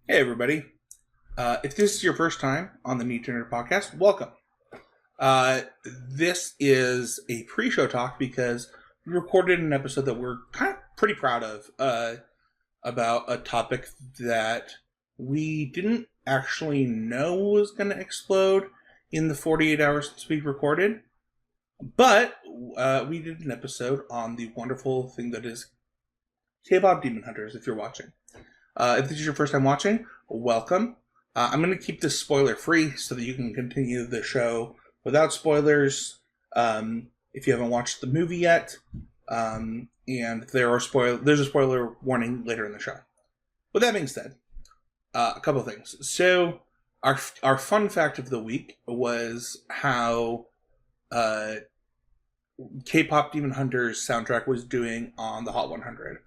Hey, everybody. If this is your first time on the Need to Nerd podcast, welcome. This is a pre-show talk because we recorded an episode that we're kind of pretty proud of about a topic that we didn't actually know was going to explode in the 48 hours since we recorded. But we did an episode on the wonderful thing that is K-pop Demon Hunters, if you're watching. If this is your first time watching, welcome. I'm going to keep this spoiler-free so that you can continue the show without spoilers. If you haven't watched the movie yet, and there's a spoiler warning later in the show. With that being said, a couple of things. So, our fun fact of the week was how K-pop Demon Hunters soundtrack was doing on the Hot 100.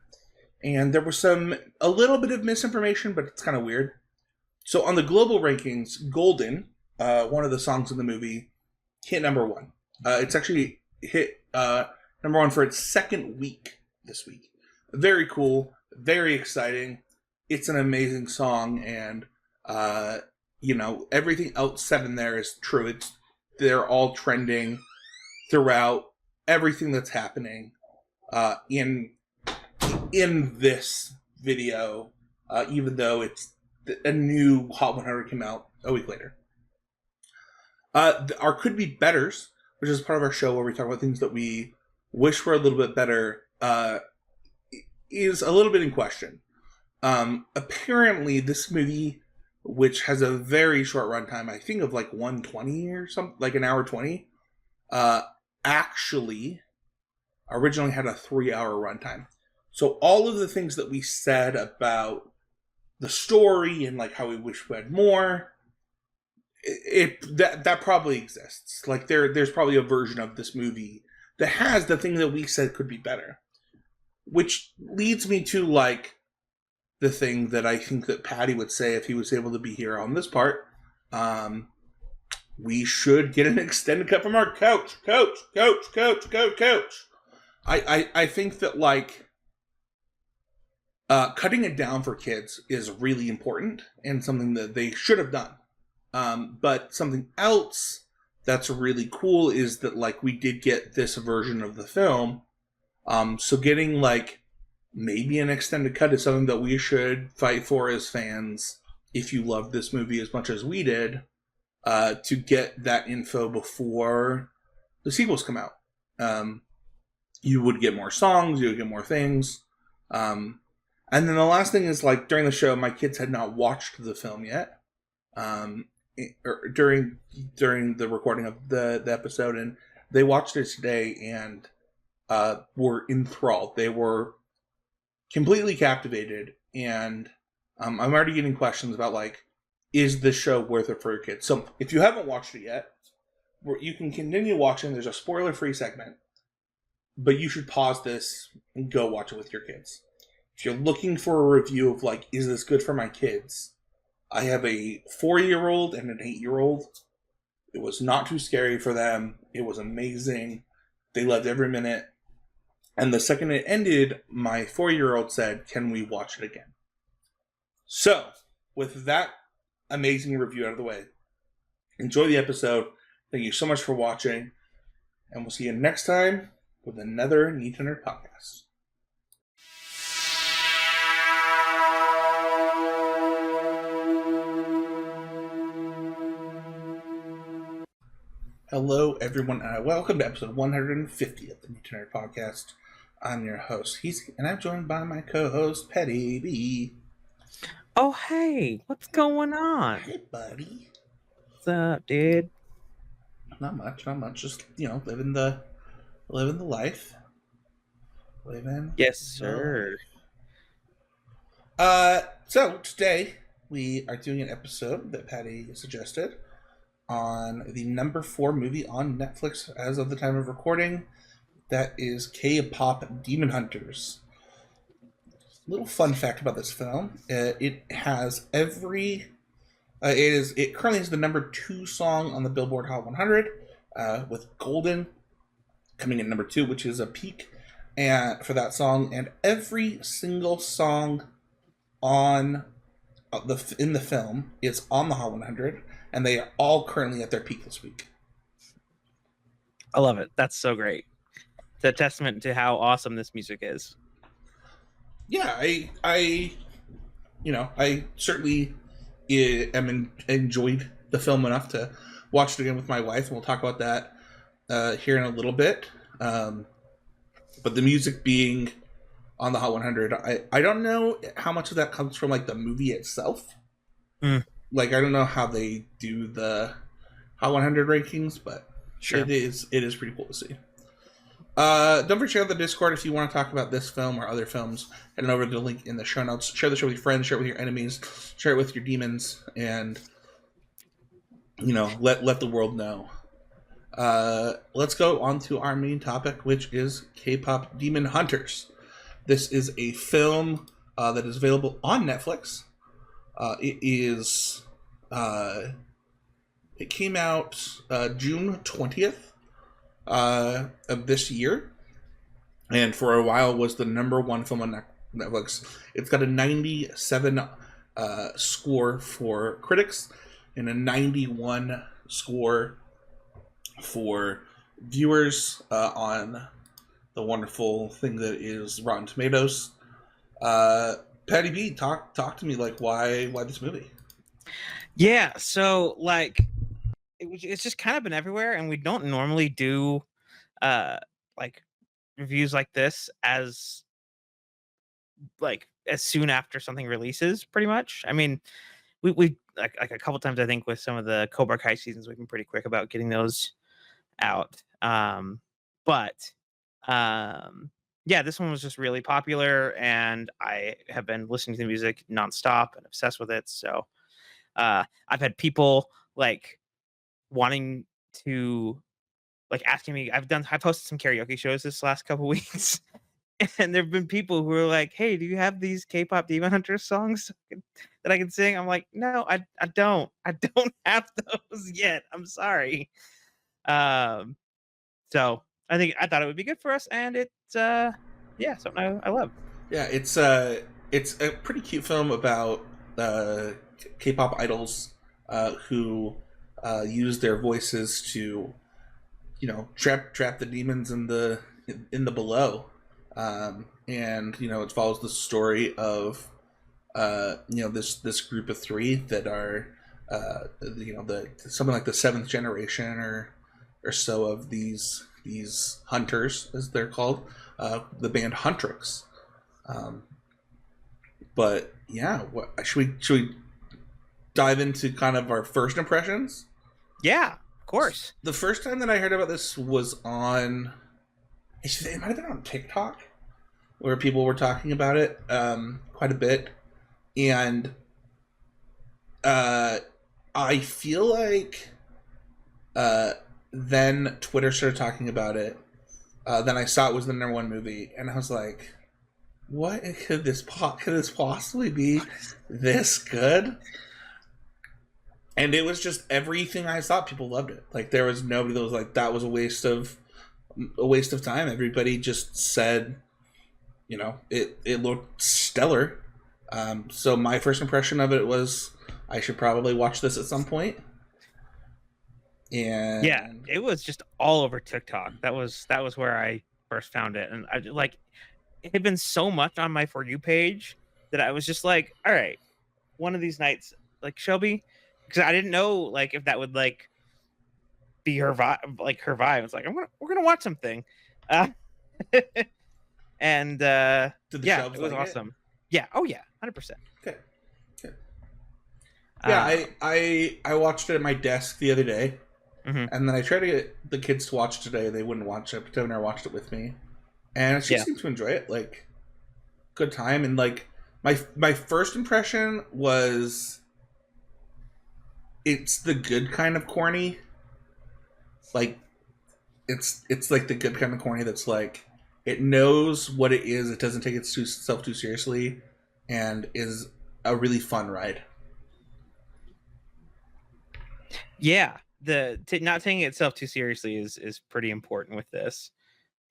And there was a little bit of misinformation, but it's kind of weird. So on the global rankings, Golden, one of the songs in the movie, hit number one. It's actually hit number one for its second week this week. Very cool, very exciting. It's an amazing song, and everything else said in there is true. They're all trending throughout everything that's happening in this video, even though it's a new Hot 100 came out a week later. Our Could Be Betters, which is part of our show where we talk about things that we wish were a little bit better, is a little bit in question. Apparently, this movie, which has a very short runtime, I think of like 120 or something, like an hour 20, actually originally had a 3-hour runtime. So all of the things that we said about the story and like how we wish we had more, that probably exists. Like there's probably a version of this movie that has the thing that we said could be better. Which leads me to like the thing that I think that Paddy would say if he was able to be here on this part. We should get an extended cut from our coach. I think that like cutting it down for kids is really important and something that they should have done. But something else that's really cool is that like we did get this version of the film. So getting like maybe an extended cut is something that we should fight for as fans. If you love this movie as much as we did, to get that info before the sequels come out. You would get more songs, you would get more things. And then the last thing is, like, during the show, my kids had not watched the film yet. During the recording of the episode, and they watched it today and were enthralled. They were completely captivated, and I'm already getting questions about, like, is this show worth it for your kids? So if you haven't watched it yet, you can continue watching. There's a spoiler-free segment, but you should pause this and go watch it with your kids. If you're looking for a review of, like, is this good for my kids? I have a 4-year-old and an 8-year-old. It was not too scary for them. It was amazing. They loved every minute. And the second it ended, my 4-year-old said, "Can we watch it again?" So, with that amazing review out of the way, enjoy the episode. Thank you so much for watching. And we'll see you next time with another Need to Nerd podcast. Hello, everyone, and welcome to episode 150 of the Need to Nerd podcast. I'm your host, Heezy, and I'm joined by my co-host, Paddy B. Oh, hey, what's going on? Hey, buddy. What's up, dude? Not much. Just, living the life. Yes, sir. So today we are doing an episode that Paddy suggested on the number 4 movie on Netflix as of the time of recording. That is K-pop Demon Hunters. Little fun fact about this film: it currently has the number 2 song on the Billboard Hot 100, with Golden coming in number 2, which is a peak for that song, and every single song on in the film is on the Hot 100, and they are all currently at their peak this week. I love it. That's so great. It's a testament to how awesome this music is. Yeah, I certainly enjoyed the film enough to watch it again with my wife, and we'll talk about that here in a little bit. But the music being on the Hot 100, I don't know how much of that comes from like the movie itself. Mm. Like I don't know how they do the Hot 100 rankings, but Sure. it is pretty cool to see. Don't forget to check out the Discord if you want to talk about this film or other films. Head on over to the link in the show notes. Share the show with your friends, share it with your enemies, share it with your demons, and let the world know. Let's go on to our main topic, which is K-pop Demon Hunters. This is a film that is available on Netflix. It came out June 20th of this year, and for a while was the number one film on Netflix. It's got a 97 score for critics and a 91 score for viewers on the wonderful thing that is Rotten Tomatoes. Patty B, talk to me, like why this movie? Yeah, so like it's just kind of been everywhere, and we don't normally do like reviews like this as soon after something releases, pretty much. I mean, we like a couple times, I think, with some of the Cobra Kai seasons, we've been pretty quick about getting those out. But um yeah, this one was just really popular, and I have been listening to the music nonstop and obsessed with it. So I've had people like wanting to like asking me. I posted some karaoke shows this last couple weeks, and there've been people who are like, "Hey, do you have these K-pop Demon Hunters songs that I can sing?" I'm like, "No, I don't. I don't have those yet. I'm sorry." Um, so I thought it would be good for us, and it's yeah, something I love. Yeah, it's a pretty cute film about K-pop idols who use their voices to trap the demons in the below, and it follows the story of this group of three that are the something like the seventh generation or so of these hunters, as they're called, the band Huntrix. um, but yeah, should we dive into kind of our first impressions? Yeah, of course. The first time that I heard about this was on, it might have been on TikTok, where people were talking about it quite a bit, and uh, I feel like uh, then Twitter started talking about it. Then I saw it was the number one movie, and I was like, "What could this possibly be this good?" And it was just everything I thought. People loved it. Like there was nobody that was like that was a waste of time. Everybody just said, it looked stellar. So my first impression of it was I should probably watch this at some point. Yeah, And it was just all over TikTok. That was where I first found it, and it had been so much on my For You page that I was just like, all right, one of these nights, like Shelby, because I didn't know like if that would like be her vibe, like her vibe. It's like we're gonna watch something, uh, and did the yeah, shelves it was like it? awesome. Yeah, oh yeah, 100%. Okay. Okay. Yeah, Um, I watched it at my desk the other day, mhm, and then I tried to get the kids to watch today. They wouldn't watch it, but Devin watched it with me, and she yeah, seemed to enjoy it. Like good time, and like my first impression was it's the good kind of corny. Like it's like the good kind of corny that's like it knows what it is. It doesn't take itself too seriously, and is a really fun ride. yeah. Not taking itself too seriously is pretty important with this.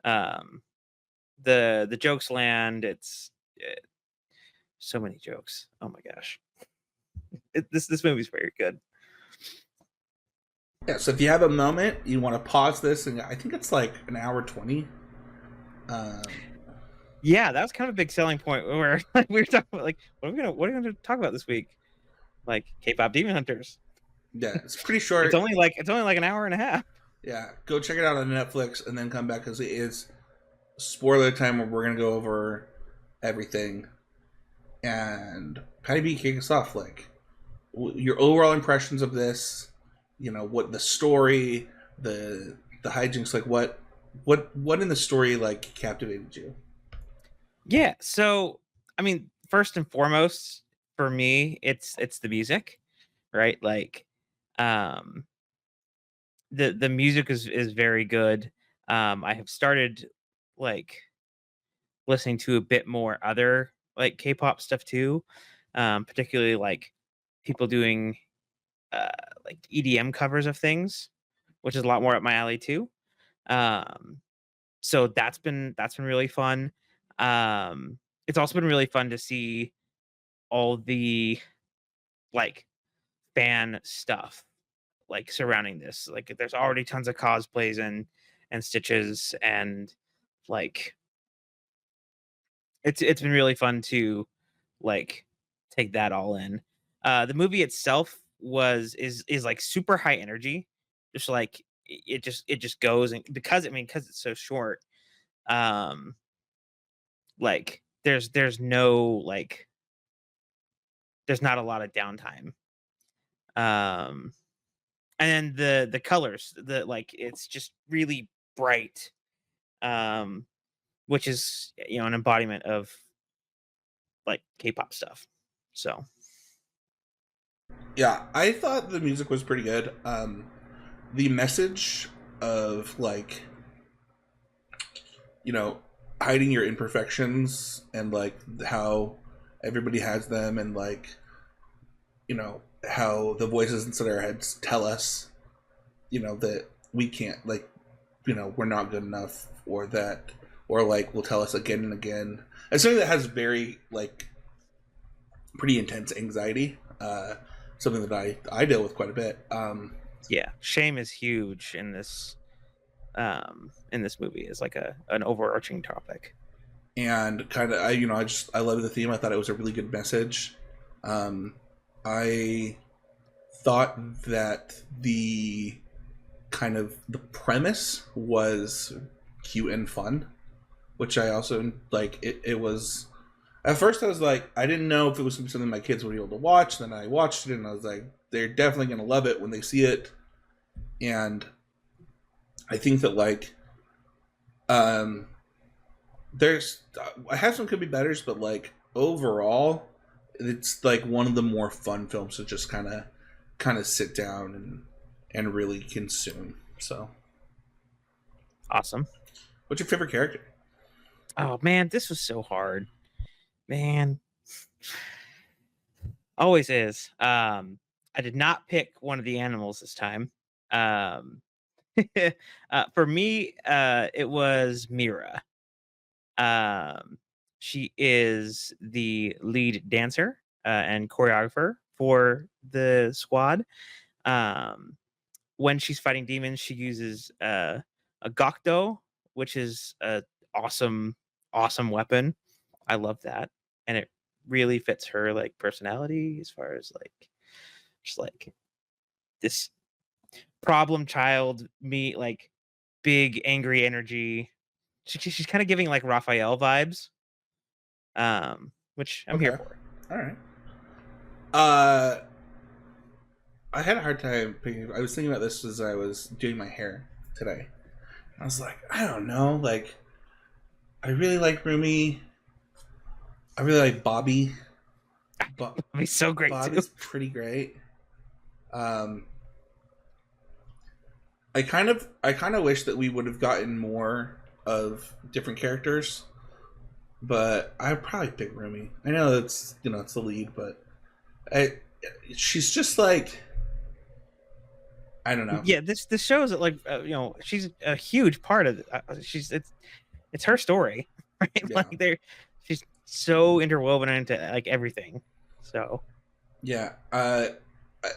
Um, the jokes land. It's so many jokes. Oh my gosh. This movie's very good. Yeah, so if you have a moment, you want to pause this, and I think it's like an hour 20. Um, Yeah, that was kind of a big selling point where like, we were talking about like what are we gonna talk about this week? Like K-pop Demon Hunters. yeah, it's pretty short. It's only like an hour and a half. Yeah, go check it out on Netflix and then come back because it is spoiler time where we're gonna go over everything. And Patty B, kick us off. Like your overall impressions of this. You know what the story, the hijinks. Like what in the story like captivated you? Yeah, so I mean, first and foremost, for me, it's the music, right? Like, um, the music is very good. I have started like listening to a bit more other like K-pop stuff too, particularly like people doing uh like EDM covers of things, which is a lot more up my alley too. Um, so that's been really fun. It's also been really fun to see all the like fan stuff like surrounding this. Like there's already tons of cosplays and stitches and like it's been really fun to like take that all in. The movie itself is like super high energy. Just like it just goes and because I mean because it's so short, um like there's no like there's not a lot of downtime. Um and then the colors, the like it's just really bright, um which is an embodiment of like K-pop stuff. So Yeah, I thought the music was pretty good. The message of like you know hiding your imperfections and like how everybody has them and like how the voices inside our heads tell us that we can't like we're not good enough or that or like will tell us again and again. It's something that has very like pretty intense anxiety, something that I deal with quite a bit. yeah, shame is huge in this movie is like an overarching topic. And kind of I love the theme. I thought it was a really good message. um I thought that the kind of the premise was cute and fun, which I also like. It was at first I was like I didn't know if it was gonna be something my kids would be able to watch. Then I watched it and I was like they're definitely gonna love it when they see it. And I think that like um there's I have some could be betters, but like overall it's like one of the more fun films to just kind of sit down and really consume. So Awesome. what's your favorite character? Oh man, this was so hard. Man, always is. I did not pick one of the animals this time. Um, for me, it was Mira. Um, she is the lead dancer and choreographer for the squad. Um, when she's fighting demons, she uses a gokdo, which is a awesome, awesome weapon. I love that, and it really fits her like personality as far as like just like this problem child, me like big angry energy. She's kind of giving like Raphael vibes, which I'm here Okay, for. all right. uh I had a hard time picking. I was thinking about this as I was doing my hair today. I was like, I don't know. Like, I really like Rumi. I really like Bobby. But It'd be so great too. Bobby's pretty great. Um, I kind of wish that we would have gotten more of different characters. But I'd probably pick Rumi. I know that's it's the lead, but I, she's just like I don't know. Yeah, this shows that like she's a huge part of it. She's it's her story, right? Yeah. Like she's so interwoven into like everything. So Yeah.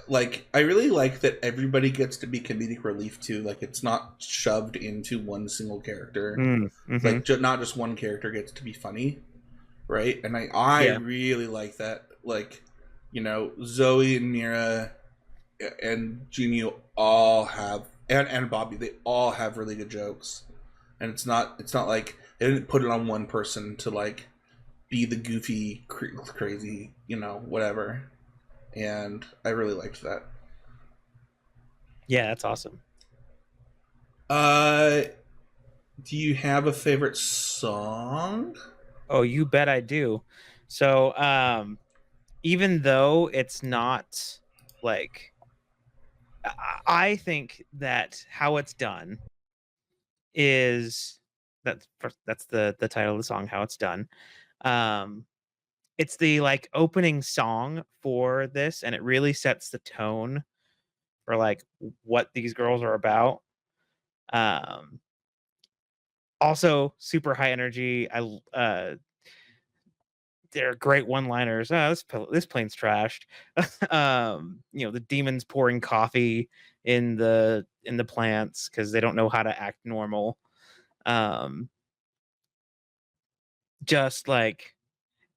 Like I really like that everybody gets to be comedic relief too. Like it's not shoved into one single character. Mm-hmm. Like not just one character gets to be funny, right? And I Yeah. really like that. Like, Zoe and Mira and Genio all have, and Bobby, they all have really good jokes. And it's not like they didn't put it on one person to like be the goofy crazy, whatever. And I really liked that. Yeah, that's awesome. Uh do you have a favorite song? Oh, you bet I do. So, even though it's not like I think that how it's done is that's the title of the song, how it's done. Um, it's the like opening song for this, and it really sets the tone for like what these girls are about. Um, Also super high energy. They're great one-liners. Oh, this plane's trashed. The demons pouring coffee in the plants because they don't know how to act normal. Um, just like,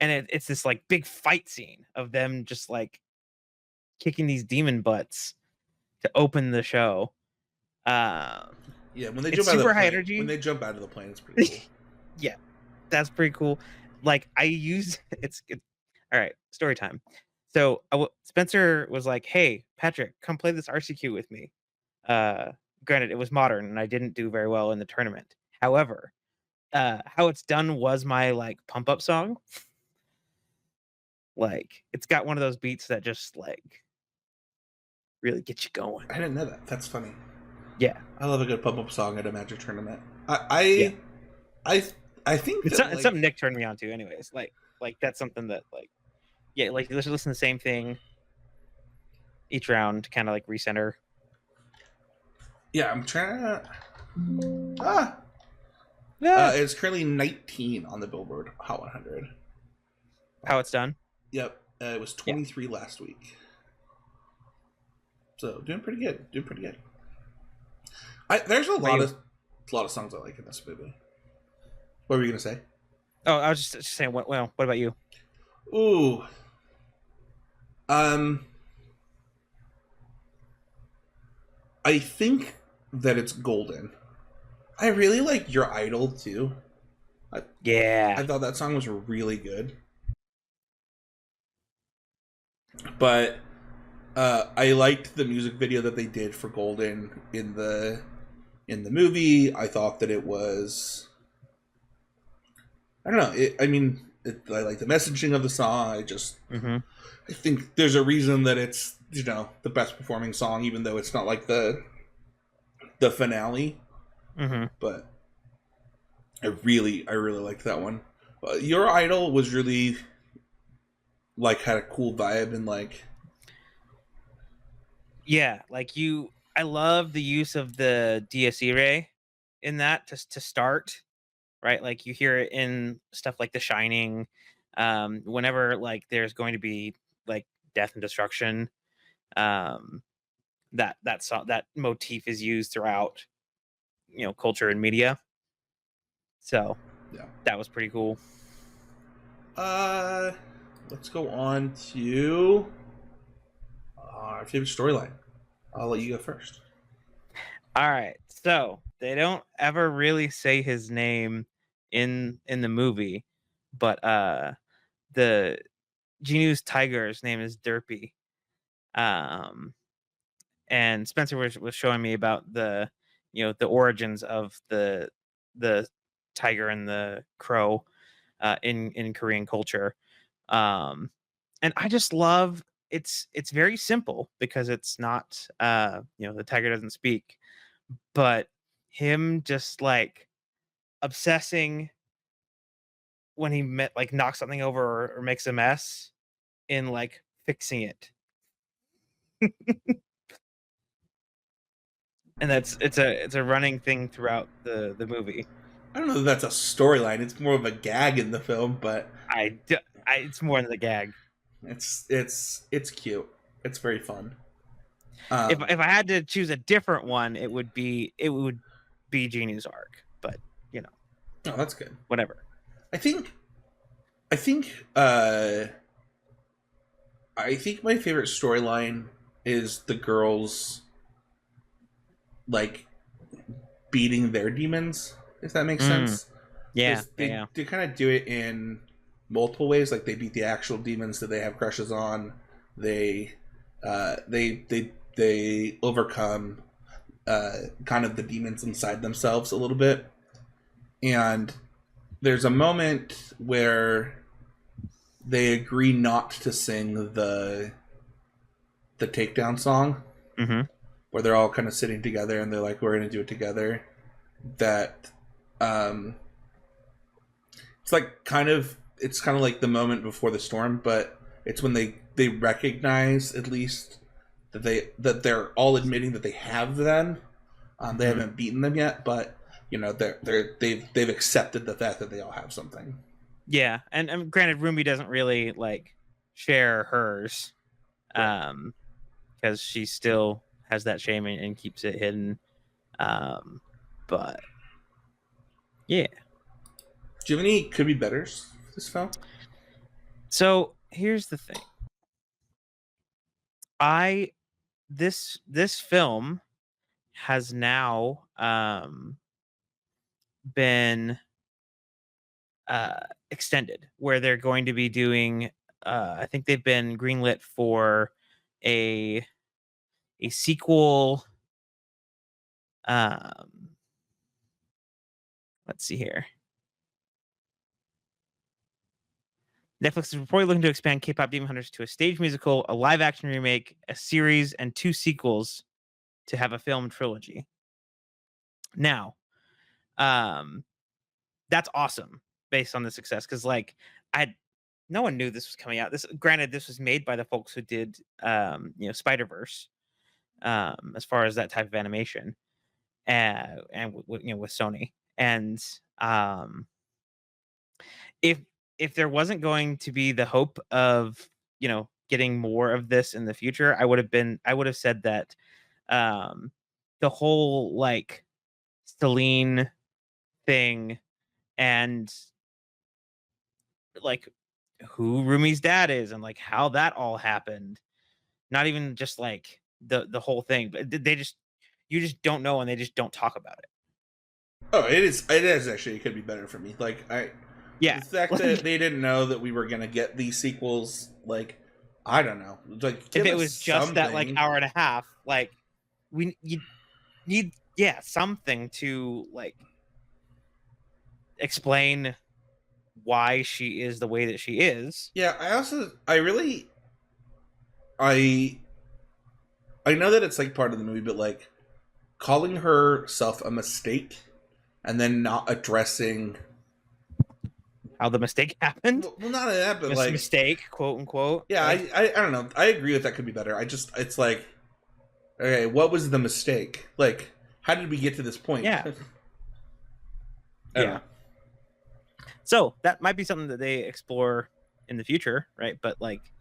and it's this like big fight scene of them just like kicking these demon butts to open the show. Um, Yeah, when they it's jump out of the super high plane. When energy. they jump out of the plane, it's pretty cool. Yeah, that's pretty cool. Like I use it's all right. Story time. So Spencer was like, "Hey, Patrick, come play this RCQ with me." Uh, Granted, it was modern, and I didn't do very well in the tournament. However, how it's done was my like pump up song. Like it's got one of those beats that just like really get you going. I didn't know that. That's funny. Yeah, I love a good pop up song at a Magic tournament. yeah. I I think that It's like something Nick turned me on to, anyways. Like that's something that like yeah, like let's listen to the same thing each round, kind of like recenter. yeah, I'm trying to ah Yeah, it's currently 19 on the Billboard Hot 100. how it's done. Yep, it was Yeah. 23 last week. So doing pretty good. Doing pretty good. There's a What about lot you? of songs I like in this movie. What were you gonna say? Oh, I was just saying. What about you? Ooh, um, I think that it's Golden. I really like Your Idol too. I, Yeah. I thought that song was really good, but I liked the music video that they did for Golden in the movie. I thought that it was, I don't know. I like the messaging of the song. Hmm. I think there's a reason that it's the best performing song, even though it's not like the finale. Hmm. But I really liked that one. Your Idol was really like had a cool vibe and like Yeah. Like you, I love the use of the DSE ray in that to start. Right. Like you hear it in stuff like The Shining. Whenever like there's going to be like death and destruction, um, that motif is used throughout culture and media. So yeah. that was pretty cool. Uh, let's go on to our favorite storyline. I'll let you go first. All right. So they don't ever really say his name in the movie, but the Genu's tiger's name is Derpy. Um and Spencer was showing me about the origins of the tiger and the crow in Korean culture. Um and I just love it's very simple because it's not the tiger doesn't speak, but him just like obsessing when he like knocks something over or makes a mess in like fixing it. And it's a running thing throughout the movie. I don't know if that's a storyline. It's more of a gag in the film, but I, d- it's more than the gag. It's cute. It's very fun. If I had to choose a different one, it would be Genie's arc. But you know, Oh, that's good. whatever. I think I think uh I think my favorite storyline is the girls like beating their demons, if that makes Mm, sense. yeah, Because yeah, yeah. they kind of do it in multiple ways. Like they beat the actual demons that they have crushes on. They they overcome kind of the demons inside themselves a little bit. And there's a moment where they agree not to sing the takedown song, Mm-hmm. where they're all kind of sitting together and they're like, we're going to do it together. That um, it's kind of like the moment before the storm, but it's when they recognize at least that they're all admitting that they have them. They Mm-hmm. haven't beaten them yet, but you know they've accepted the fact that they all have something. Yeah, and granted, Rumi doesn't really like share hers, Right. um, because she still has that shame and keeps it hidden. Um, but yeah. Do you have any could be betters for this film? So here's the thing. I this film has now been extended, where they're going to be doing. I think they've been greenlit for a a sequel. Um, let's see here. Netflix is reportedly looking to expand K-pop Demon Hunters to a stage musical, a live-action remake, a series, and 2 sequels to have a film trilogy. Now, um, that's awesome based on the success because, like, I no one knew this was coming out. This, granted, this was made by the folks who did, Spider Verse, as far as that type of animation, and with Sony, and um, if if there wasn't going to be the hope of getting more of this in the future, I would have said that the whole like Celine thing and like who Rumi's dad is and like how that all happened. Not even just like the whole thing, but they just you just don't know and they just don't talk about it. Oh, it is actually it could be better for me. Like the Yeah. fact that Like they didn't know that we were gonna get these sequels, like I don't know, like if give it us was just that like something. hour and a half, like you need something to like explain why she is the way that she is. Yeah, I I know that it's like part of the movie, but like calling herself a mistake and then not addressing How the mistake happened. well not that, but like Mistake, quote unquote. yeah, Like I don't know. I agree with that could be better. I just it's like okay, what was the mistake? Like how did we get to this point? yeah, I don't know. yeah. So that might be something that they explore in the future, right? But like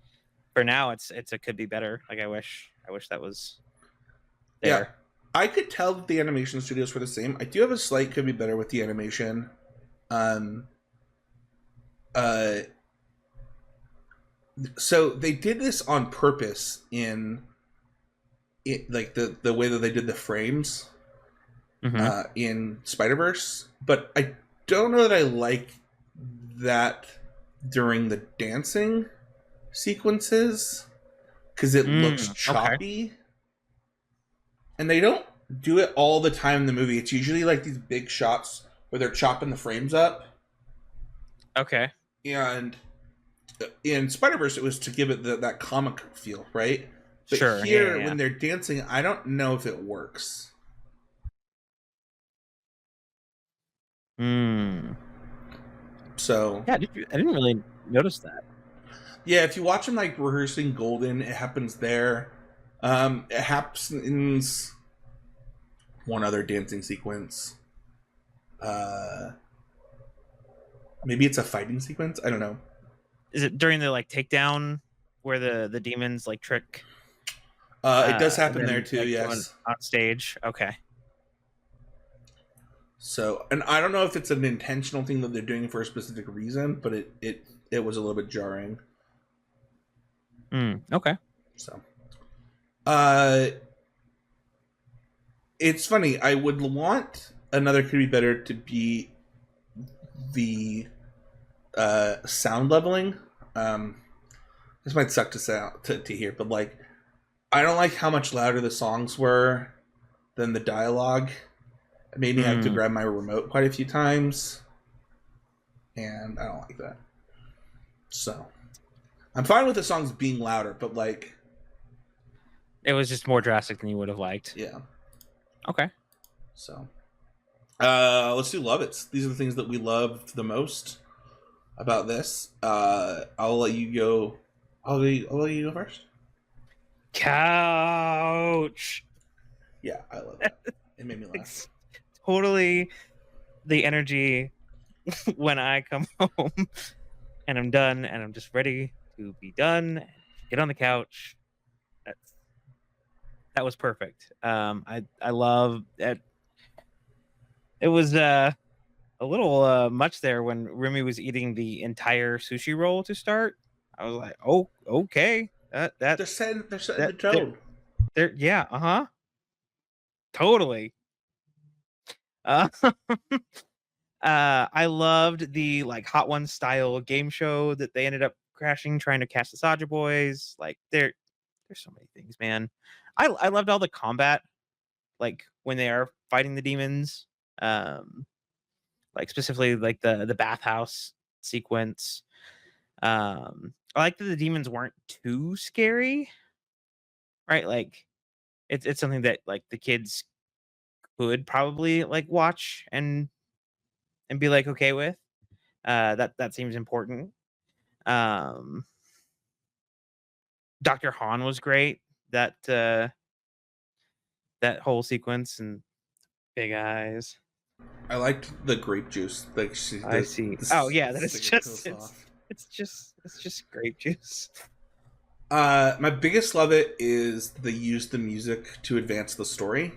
for now, it's a could be better. Like I wish that was Yeah, there. I could tell that the animation studios were the same. I do have a slight could be better with the animation. Um, uh, so they did this on purpose in it, like the way that they did the frames Hmm. in Spider Verse, but I don't know that I like that during the dancing sequences because it looks Okay. choppy, and they don't do it all the time in the movie. It's usually like these big shots where they're chopping the frames up. Okay. And in Spider Verse, it was to give it that comic feel, right? But Sure. Yeah. here, Yeah. when they're dancing, I don't know if it works. Yeah. Hmm. So Yeah. I didn't really notice that. yeah, if you watch them like rehearsing Golden, it happens there. It happens one other dancing sequence. Uh, maybe it's a fighting sequence. I don't know. Is it during the like takedown? where the demons like trick It does happen there them too, like going yes. on stage. Okay. So, and I don't know if it's an intentional thing that they're doing for a specific reason, but it was a little bit jarring. Okay. So, uh, it's funny. I would want another Could Be Better to be the sound leveling. Um, this might suck to sound to hear, but like I don't like how much louder the songs were than the dialogue. It made me have to grab my remote quite a few times, and I don't like that. So I'm fine with the songs being louder, but like, It was just more drastic than you would have liked. yeah. Okay. So let's do Love It's. These are the things that we loved the most about this. I'll let you go. I'll let you go first. Couch. Yeah, I love that. It made me laugh. It's totally the energy when I come home and I'm done and I'm just ready to be done. Get on the couch. That was perfect. I love it. It was a little much there when Remy was eating the entire sushi roll to start. I was like, oh, okay. They're setting the That tone. they're yeah, uh-huh. Totally. Uh, I loved the like Hot One style game show that they ended up crashing trying to catch the Saja boys. Like there's so many things, man. I loved all the combat, like when they are fighting the demons. Um, like specifically like the bathhouse sequence. I like that the demons weren't too scary, right? Like it's something that like the kids could probably like watch and be like okay with. That seems important. Um, Dr. Han was great. That whole sequence and big eyes. I liked the grape juice. Like I see. Oh yeah, that is stick it just off. it's just grape juice. My biggest love it is they use the music to advance the story,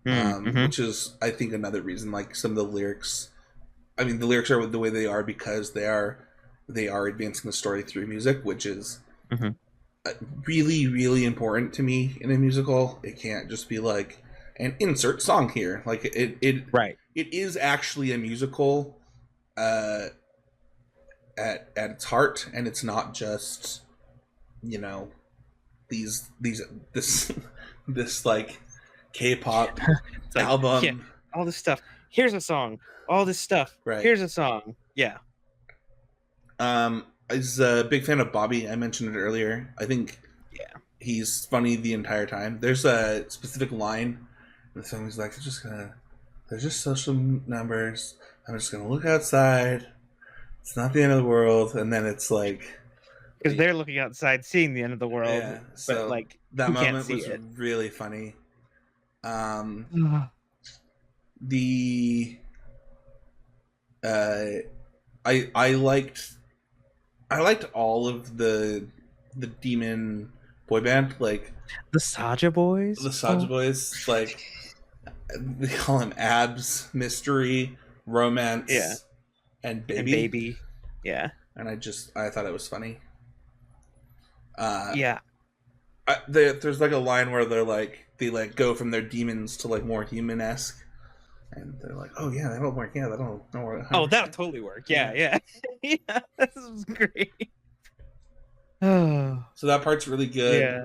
Mm-hmm. which is I think another reason. Like some of the lyrics, I mean, the lyrics are the way they are because they are advancing the story through music, which is Mm-hmm. really really important to me in a musical. It can't just be like an insert song here. Like Right. it is actually a musical uh, at its heart, and it's not just you know these this this like K-pop It's like, yeah, album, all this stuff. Here's a song. All this stuff. right? Here's a song. Yeah. I was a big fan of Bobby. I mentioned it earlier. I think Yeah. he's funny the entire time. There's a specific line in the song. He's like, "There's just social numbers. I'm just gonna look outside. It's not the end of the world." And then it's like, Because they're looking outside, seeing the end of the world, yeah. but So like, that who can't moment see was it? really funny. Um, Ugh. the uh, I liked all of the demon boy band, like The Saja boys. the Saja Oh, Boys. Like they call him Abs, Mystery, yeah. Romance, and And Baby. baby. Yeah. And I thought it was funny. Uh, Yeah. there's like a line where they like go from their demons to like more human esque, and they're like, oh yeah, that'll work. Yeah, that'll work Oh, that'll 100%. totally work. Yeah. Yeah. Yeah. Yeah. This is great. Oh. So that part's really good. Yeah.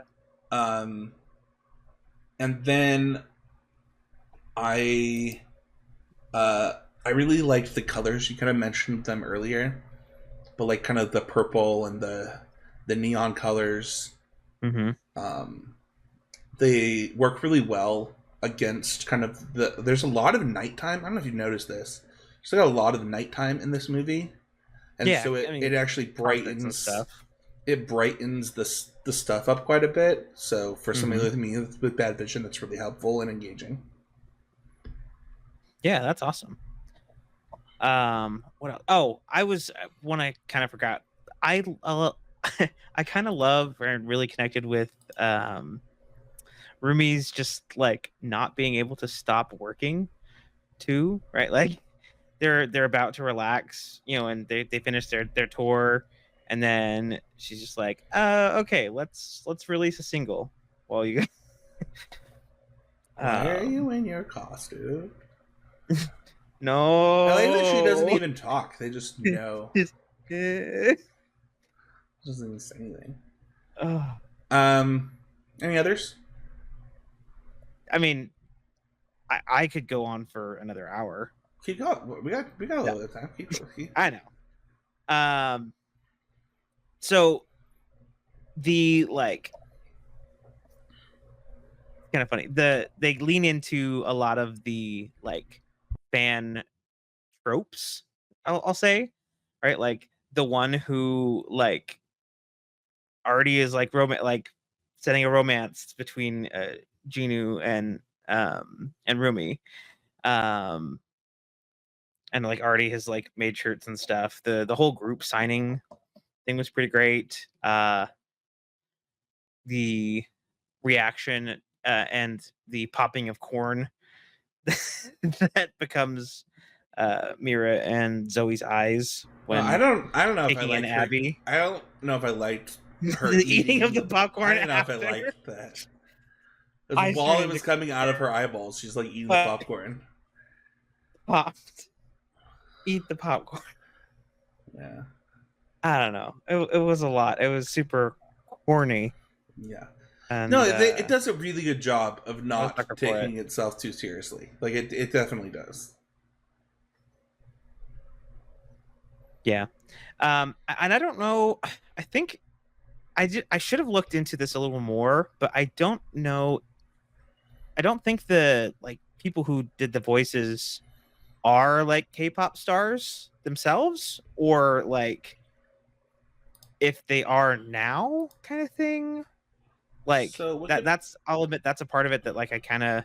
Um, and then I uh, I really liked the colors. You kind of mentioned them earlier, but like kind of the purple and the neon colors. Mm-hmm. Um, they work really well against kind of There's a lot of nighttime. I don't know if you've noticed this. There's like a lot of nighttime in this movie, and Yeah. so I it mean, actually confidence and stuff. brightens the stuff up quite a bit. So for somebody Mm-hmm. like me with bad vision, that's really helpful and engaging. Yeah, that's awesome. What else? Oh, I was one I kind of forgot. I I kind of love and really connected with Rumi's just like not being able to stop working too, right? Like they're about to relax, and they finish their tour, and then she's just like, okay, let's release a single while you Why are um you in your costume? I like that she doesn't no. even talk. They just know. Just, She doesn't even say anything. oh. Um, any others? I mean, I could go on for another hour. Keep going. We got a No, little bit of time. Keep. I know. So the like kind of funny. They lean into a lot of the like fan tropes. I'll say, right? Like the one who like already is like like setting a romance between Ginu and Rumi, um, and like already has like made shirts and stuff. The whole group signing thing was pretty great. The reaction and the popping of corn that becomes Mira and Zoe's eyes Well, I when don't. I don't know if I taking in liked her. Abby. I don't know if I liked her The eating of the eating. I popcorn don't know if I after liked that. Because I while started it to was coming out of her eyeballs, she's like eating the like, popcorn. popped. Eat the popcorn. Yeah. I don't know. It was a lot. It was super corny, Yeah. No, and it does a really good job of I was not sucker for it. taking itself too seriously. Like it definitely does. Yeah. And I don't know. I think I should have looked into this a little more, but I don't know. I don't think the like people who did the voices are like K-pop stars themselves, or like if they are now kind of thing. Like So that's I'll admit that's a part of it that like I kind of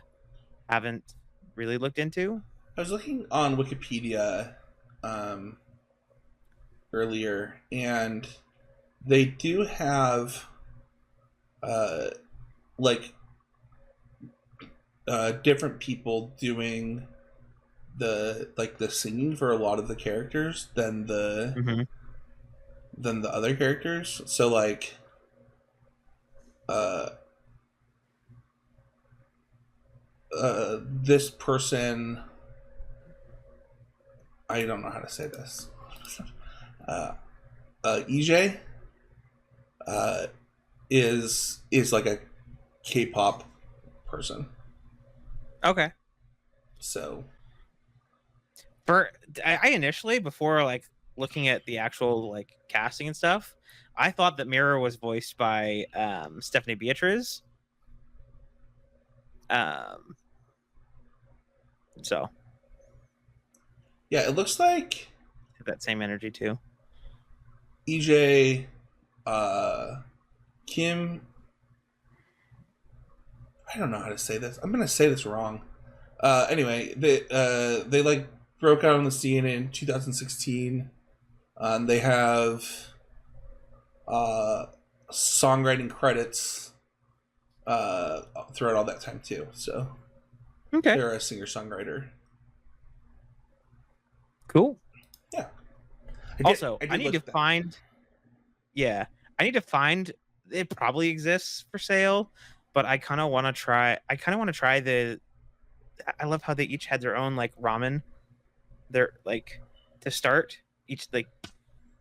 haven't really looked into. I was looking on Wikipedia um, earlier, and they do have uh, like different people doing the singing for a lot of the characters Hmm. than the other characters. So like uh, this person, I don't know how to say this. Uh, EJ uh, is like a K-pop person. Okay. So For I initially before like looking at the actual like casting and stuff, I thought that Mira was voiced by Stephanie Beatriz. Um, so yeah, it looks like that same energy too. EJ Kim. I don't know how to say this. I'm gonna say this wrong. Anyway, they like broke out on the scene in 2016. They have uh, songwriting credits throughout all that time too. So Okay, they're a singer songwriter. cool. Yeah, Also, I I did need look to at that. find. Yeah, I need to find. It probably exists for sale, but I kind of want to try. I kind of want to try the. I love how they each had their own like ramen. They're like to start each like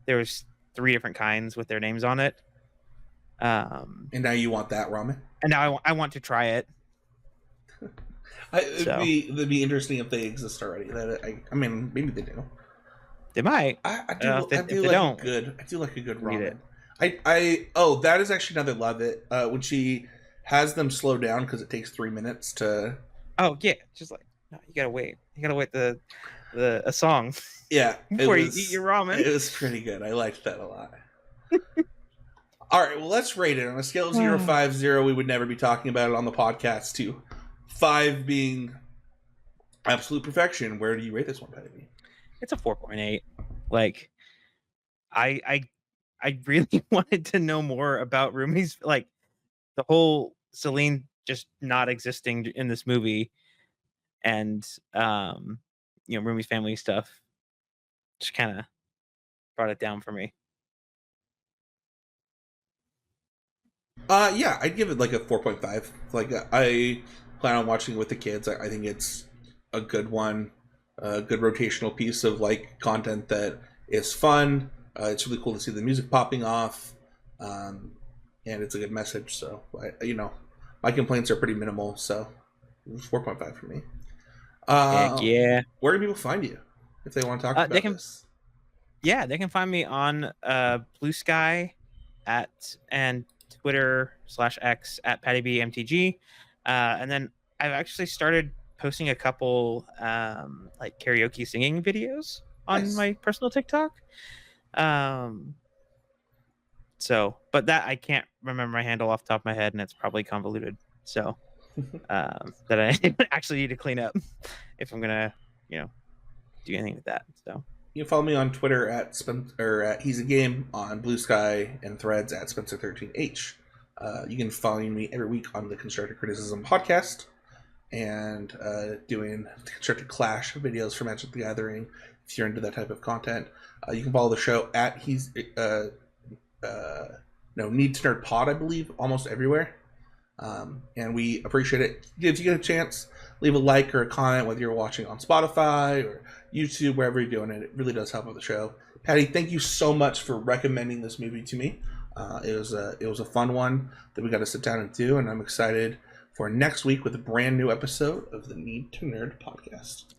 there was three different kinds with their names on it. And now you want that ramen? And now I want to try it. So It'd be interesting if they exist already. I mean, maybe they do. they might. I If do they like don't, a good we need ramen. it. Oh, that is actually another love it. When she has them slow down because it takes 3 minutes to. Oh yeah, just like no, you gotta wait. You gotta wait the a song Yeah, before you eat your ramen. it was pretty good. I liked that a lot. All right, well, let's rate it on a scale of 0 to 5. 0, we would never be talking about it on the podcast. To 5 being absolute perfection. Where do you rate this one, Patty? It's a 4.8. Like I I really wanted to know more about Rumi's, like, the whole Celine just not existing in this movie, and, Rumi's family stuff just kinda brought it down for me. Yeah, I'd give it like a 4.5. Like I plan on watching it with the kids. I think it's a good one, a good rotational piece of like content that is fun. It's really cool to see the music popping off, um, and it's a good message. So my complaints are pretty minimal. So 4.5 for me. Heck Uh, yeah. where do people find you if they want to talk They about can this? Yeah, they can find me on, Blue Sky and Twitter/X at PattyBMTG. And then I've actually started posting a couple, like, karaoke singing videos on Nice. my personal TikTok. Um, but that I can't remember my handle off the top of my head, and it's probably convoluted. So, that I actually need to clean up if I'm gonna, you know, do anything with that. So, You can follow me on Twitter at at Heezy Game, on Blue Sky and Threads at Spencer13H. You can follow me every week on the Constructive Criticism podcast and doing Constructive Clash videos for Magic the Gathering. If you're into that type of content, you can follow the show at Need to Nerd Pod, I believe, almost everywhere. And we appreciate it. If you get a chance, leave a like or a comment, whether you're watching on Spotify or YouTube, wherever you're doing it. It really does help with the show. Patty, thank you so much for recommending this movie to me. It was a fun one that we got to sit down and do, and I'm excited for next week with a brand new episode of the Need to Nerd podcast.